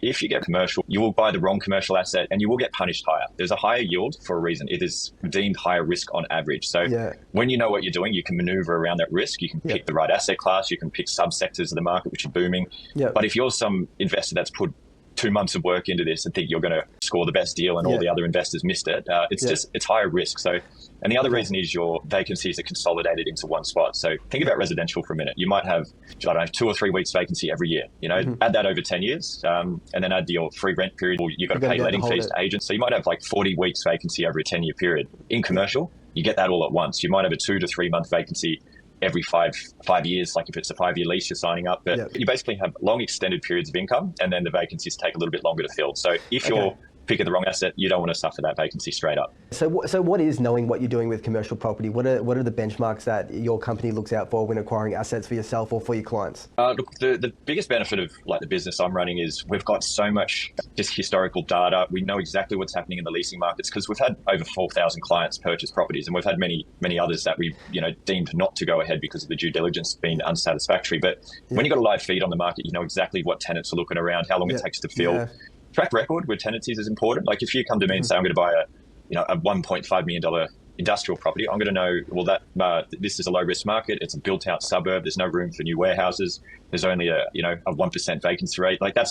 If you get commercial, you will buy the wrong commercial asset and you will get punished higher. There's a higher yield for a reason. It is deemed higher risk on average. So when you know what you're doing, you can maneuver around that risk. You can pick the right asset class. You can pick subsectors of the market which are booming. But if you're some investor that's put 2 months of work into this and think you're going to score the best deal and all the other investors missed it, it's higher risk. So, and the other reason is your vacancies are consolidated into one spot. So think about residential for a minute. You might have, I don't know, 2 or 3 weeks vacancy every year. Add that over 10 years, and then add your free rent period. You've got to pay letting fees to agents. So you might have like 40 weeks vacancy over a 10-year period. In commercial, you get that all at once. You might have a 2 to 3 month vacancy every five years, like if it's a 5-year lease you're signing up. But you basically have long extended periods of income, and then the vacancies take a little bit longer to fill. So if you're picking the wrong asset, you don't want to suffer that vacancy straight up. So what is knowing what you're doing with commercial property? What are the benchmarks that your company looks out for when acquiring assets for yourself or for your clients? Look, the biggest benefit of like the business I'm running is we've got so much just historical data. We know exactly what's happening in the leasing markets because we've had over 4,000 clients purchase properties, and we've had many others that we deemed not to go ahead because of the due diligence being unsatisfactory. But when you've got a live feed on the market, you know exactly what tenants are looking around, how long it takes to fill. Track record with tenancies is important. Like if you come to me and say, I'm going to buy a $1.5 million industrial property, I'm going to know, well, that this is a low risk market. It's a built out suburb. There's no room for new warehouses. There's only a 1% vacancy rate. Like that's